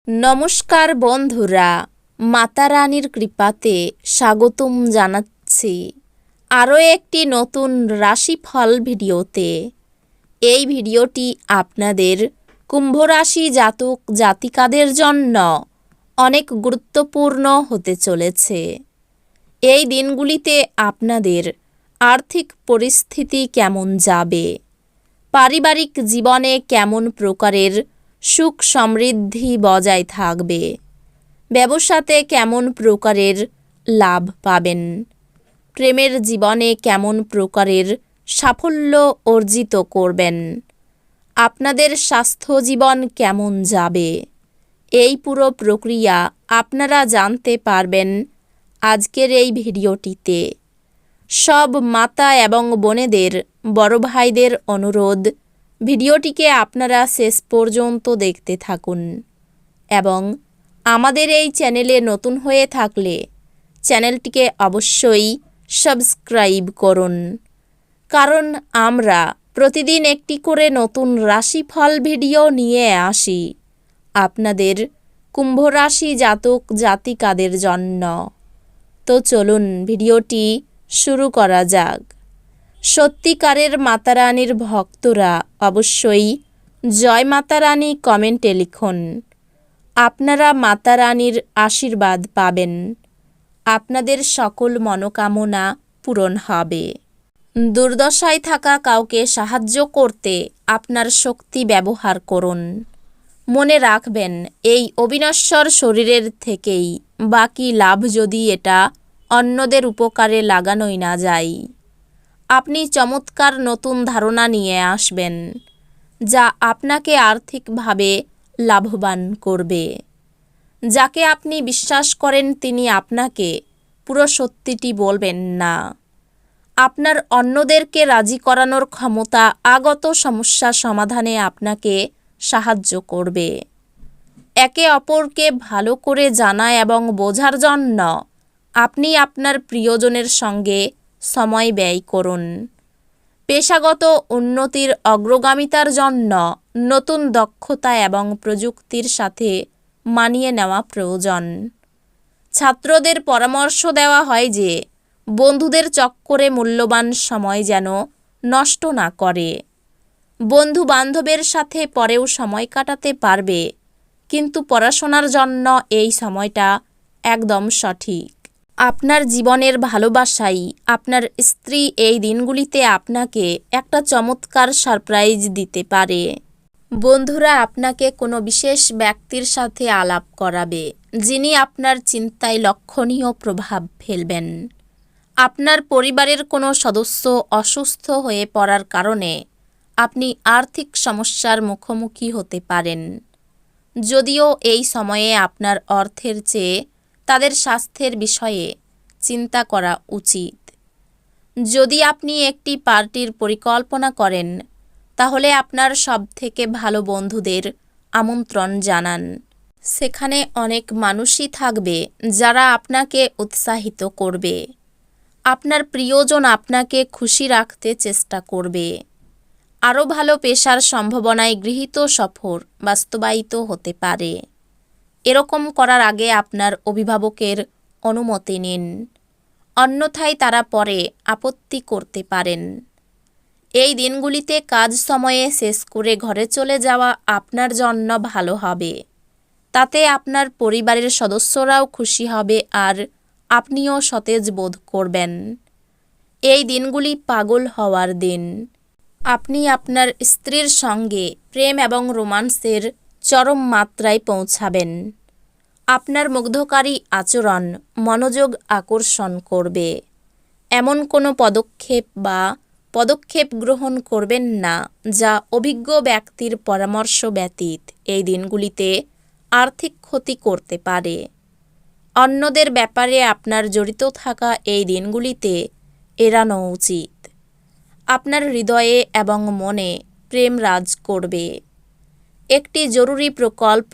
নমস্কার বন্ধুরা, মাতা রানীর কৃপাতে স্বাগতম জানাচ্ছি আরও একটি নতুন রাশিফল ভিডিওতে। এই ভিডিওটি আপনাদের কুম্ভ রাশি জাতক জাতিকাদের জন্য অনেক গুরুত্বপূর্ণ হতে চলেছে। এই দিনগুলিতে আপনাদের আর্থিক পরিস্থিতি কেমন যাবে, পারিবারিক জীবনে কেমন প্রকারের সুখ সমৃদ্ধি বজায় থাকবে, ব্যবসাতে কেমন প্রকারের লাভ পাবেন, প্রেমের জীবনে কেমন প্রকারের সাফল্য অর্জিত করবেন, আপনাদের স্বাস্থ্য জীবন কেমন যাবে, এই পুরো প্রক্রিয়া আপনারা জানতে পারবেন আজকের এই ভিডিওটিতে। সব মাতা এবং বোনেদের, বড় ভাইদের অনুরোধ, ভিডিওটিকে আপনারা শেষ পর্যন্ত দেখতে থাকুন এবং আমাদের এই চ্যানেলে নতুন হয়ে থাকলে চ্যানেলটিকে অবশ্যই সাবস্ক্রাইব করুন, কারণ আমরা প্রতিদিন একটি করে নতুন রাশিফল ভিডিও নিয়ে আসি আপনাদের কুম্ভ রাশি জাতক জাতিকাদের জন্য। তো চলুন ভিডিওটি শুরু করা যাক। সত্যিকারের মাতারানীর ভক্তরা অবশ্যই জয় মাতা রানী কমেন্টে লিখুন। আপনারা মাতা রানীর আশীর্বাদ পাবেন, আপনাদের সকল মনোকামনা পূরণ হবে। দুর্দশায় থাকা কাউকে সাহায্য করতে আপনার শক্তি ব্যবহার করুন। মনে রাখবেন, এই অবিনশ্বর শরীরের থেকেই বাকি লাভ, যদি এটা অন্যদের উপকারে লাগানোই না যায়। আপনি চমৎকার নতুন ধারণা নিয়ে আসবেন, যা আপনাকে আর্থিকভাবে লাভবান করবে। যাকে আপনি বিশ্বাস করেন তিনি আপনাকে পুরো সত্যিটি বলবেন না। আপনার অন্যদেরকে রাজি করানোর ক্ষমতা আগত সমস্যা সমাধানে আপনাকে সাহায্য করবে। একে অপরকে ভালো করে জানা এবং বোঝার জন্য আপনি আপনার প্রিয়জনের সঙ্গে সময় ব্যয় করুন। পেশাগত উন্নতির অগ্রগামিতার জন্য নতুন দক্ষতা এবং প্রযুক্তির সাথে মানিয়ে নেওয়া প্রয়োজন। ছাত্রদের পরামর্শ দেওয়া হয় যে বন্ধুদের চক্করে মূল্যবান সময় যেন নষ্ট না করে। বন্ধু বান্ধবের সাথে পরেও সময় কাটাতে পারবে, কিন্তু পড়াশোনার জন্য এই সময়টা একদম সঠিক। আপনার জীবনের ভালোবাসাই আপনার স্ত্রী এই দিনগুলিতে আপনাকে একটা চমৎকার সারপ্রাইজ দিতে পারে। বন্ধুরা আপনাকে কোনো বিশেষ ব্যক্তির সাথে আলাপ করাবে, যিনি আপনার চিন্তায় লক্ষণীয় প্রভাব ফেলবেন। আপনার পরিবারের কোনো সদস্য অসুস্থ হয়ে পড়ার কারণে আপনি আর্থিক সমস্যার মুখোমুখি হতে পারেন। যদিও এই সময়ে আপনার অর্থের চেয়ে তাদের স্বাস্থ্যের বিষয়ে চিন্তা করা উচিত। যদি আপনি একটি পার্টির পরিকল্পনা করেন, তাহলে আপনার সবথেকে ভালো বন্ধুদের আমন্ত্রণ জানান। সেখানে অনেক মানুষই থাকবে যারা আপনাকে উৎসাহিত করবে। আপনার প্রিয়জন আপনাকে খুশি রাখতে চেষ্টা করবে। আরও ভালো পেশার সম্ভাবনায় গৃহীত সফর বাস্তবায়িত হতে পারে। এরকম করার আগে আপনার অভিভাবকের অনুমতি নিন, অন্যথায় তারা পরে আপত্তি করতে পারেন। এই দিনগুলিতে কাজ সময়ে শেষ করে ঘরে চলে যাওয়া আপনার জন্য ভালো হবে। তাতে আপনার পরিবারের সদস্যরাও খুশি হবে আর আপনিও সতেজ বোধ করবেন। এই দিনগুলি পাগল হওয়ার দিন। আপনি আপনার স্ত্রীর সঙ্গে প্রেম এবং রোমান্সের চরম মাত্রায় পৌঁছাবেন। আপনার মুগ্ধকারী আচরণ মনোযোগ আকর্ষণ করবে। এমন কোনো পদক্ষেপ গ্রহণ করবেন না যা অভিজ্ঞ ব্যক্তির পরামর্শ ব্যতীত এই দিনগুলিতে আর্থিক ক্ষতি করতে পারে। অন্যদের ব্যাপারে আপনার জড়িত থাকা এই দিনগুলিতে এড়ানো উচিত। আপনার হৃদয়ে এবং মনে প্রেম রাজ করবে। একটি জরুরি প্রকল্প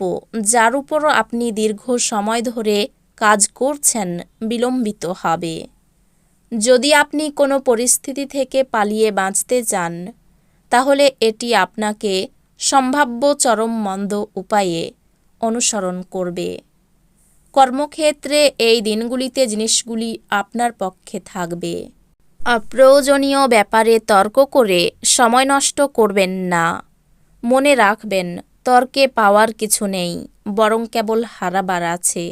যার উপর আপনি দীর্ঘ সময় ধরে কাজ করছেন বিলম্বিত হবে। যদি আপনি কোনো পরিস্থিতি থেকে পালিয়ে বাঁচতে চান, তাহলে এটি আপনাকে সম্ভাব্য চরম মন্দ উপায়ে অনুসরণ করবে। কর্মক্ষেত্রে এই দিনগুলিতে জিনিসগুলি আপনার পক্ষে থাকবে। অপ্রয়োজনীয় ব্যাপারে তর্ক করে সময় নষ্ট করবেন না। মনে রাখবেন, তর্কে পাওয়ার কিছু নেই, বরং কেবল হারাবার আছে।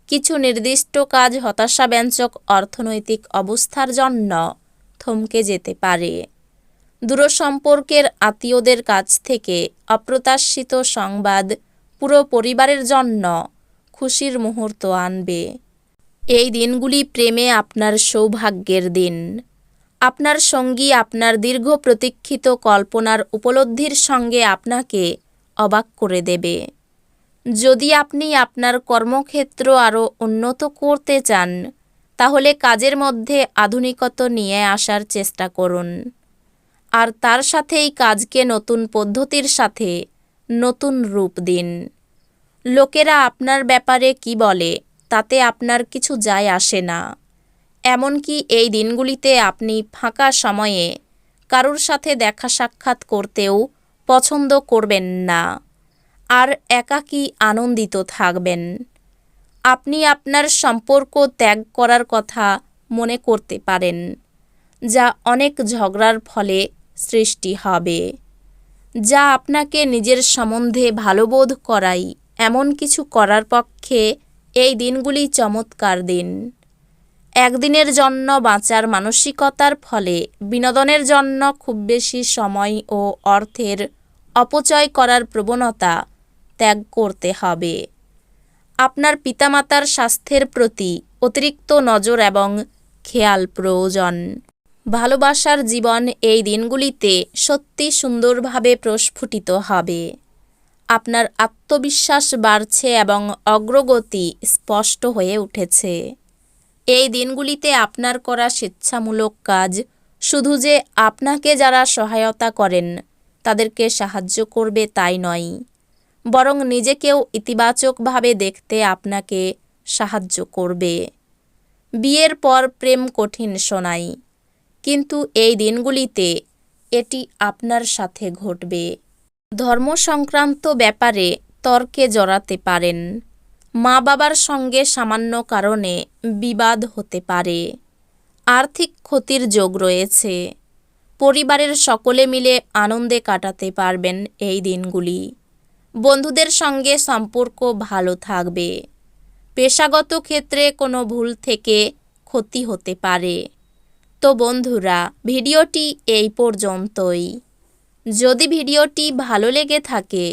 কিছু নির্দিষ্ট কাজ হতাশাব্যঞ্জক অর্থনৈতিক অবস্থার জন্য থমকে যেতে পারে। দূরসম্পর্কের আত্মীয়দের কাছ থেকে অপ্রত্যাশিত সংবাদ পুরো পরিবারের জন্য খুশির মুহূর্ত আনবে। এই দিনগুলি প্রেমে আপনার সৌভাগ্যের দিন। আপনার সঙ্গী আপনার দীর্ঘ প্রতীক্ষিত কল্পনার উপলব্ধির সঙ্গে আপনাকে অবাক করে দেবে। যদি আপনি আপনার কর্মক্ষেত্র আরও উন্নত করতে চান, তাহলে কাজের মধ্যে আধুনিকতা নিয়ে আসার চেষ্টা করুন। আর তার সাথেই কাজকে নতুন পদ্ধতির সাথে নতুন রূপ দিন। লোকেরা আপনার ব্যাপারে কি বলে তাতে আপনার কিছু যায় আসে না। এমনকি এই দিনগুলিতে আপনি ফাঁকা সময়ে কারুর সাথে দেখা সাক্ষাৎ করতেও পছন্দ করবেন না, আর একাকী আনন্দিত থাকবেন। আপনি আপনার সম্পর্ক ত্যাগ করার কথা মনে করতে পারেন, যা অনেক ঝগড়ার ফলে সৃষ্টি হবে, যা আপনাকে নিজের সম্বন্ধে ভালোবোধ করাই এমন কিছু করার পক্ষে এই দিনগুলি চমৎকার দিন। একদিনের জন্য বাঁচার মানসিকতার ফলে বিনোদনের জন্য খুব বেশি সময় ও অর্থের অপচয় করার প্রবণতা ত্যাগ করতে হবে। আপনার পিতামাতার স্বাস্থ্যের প্রতি অতিরিক্ত নজর এবং খেয়াল প্রয়োজন। ভালোবাসার জীবন এই দিনগুলিতে সত্যি সুন্দরভাবে প্রস্ফুটিত হবে। আপনার আত্মবিশ্বাস বাড়ছে এবং অগ্রগতি স্পষ্ট হয়ে উঠেছে। এই দিনগুলিতে আপনার করা স্বেচ্ছামূলক কাজ শুধু যে আপনাকে যারা সহায়তা করেন তাদেরকে সাহায্য করবে তাই নয়, বরং নিজেকেও ইতিবাচকভাবে দেখতে আপনাকে সাহায্য করবে। বিয়ের পর প্রেম কঠিন শোনায়, কিন্তু এই দিনগুলিতে এটি আপনার সাথে ঘটবে। ধর্ম সংক্রান্ত ব্যাপারে তর্কে জড়াতে পারেন। মা বাবার সঙ্গে সামান্য কারণে বিবাদ হতে পারে। আর্থিক ক্ষতির যোগ রয়েছে। পরিবারের সকলে মিলে আনন্দে কাটাতে পারবেন এই দিনগুলি। বন্ধুদের সঙ্গে সম্পর্ক ভালো থাকবে। পেশাগত ক্ষেত্রে কোনো ভুল থেকে ক্ষতি হতে পারে। তো বন্ধুরা, ভিডিওটি এই পর্যন্তই। যদি ভিডিওটি ভালো লেগে থাকে,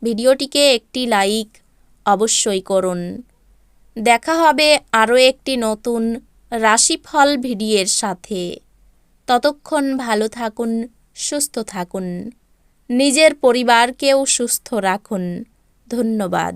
ভিডিওটিকে একটি লাইক অবশ্যই করুন। দেখা হবে আরও একটি নতুন রাশিফল ভিডিওর সাথে। ততক্ষণ ভালো থাকুন, সুস্থ থাকুন, নিজের পরিবারকেও সুস্থ রাখুন। ধন্যবাদ।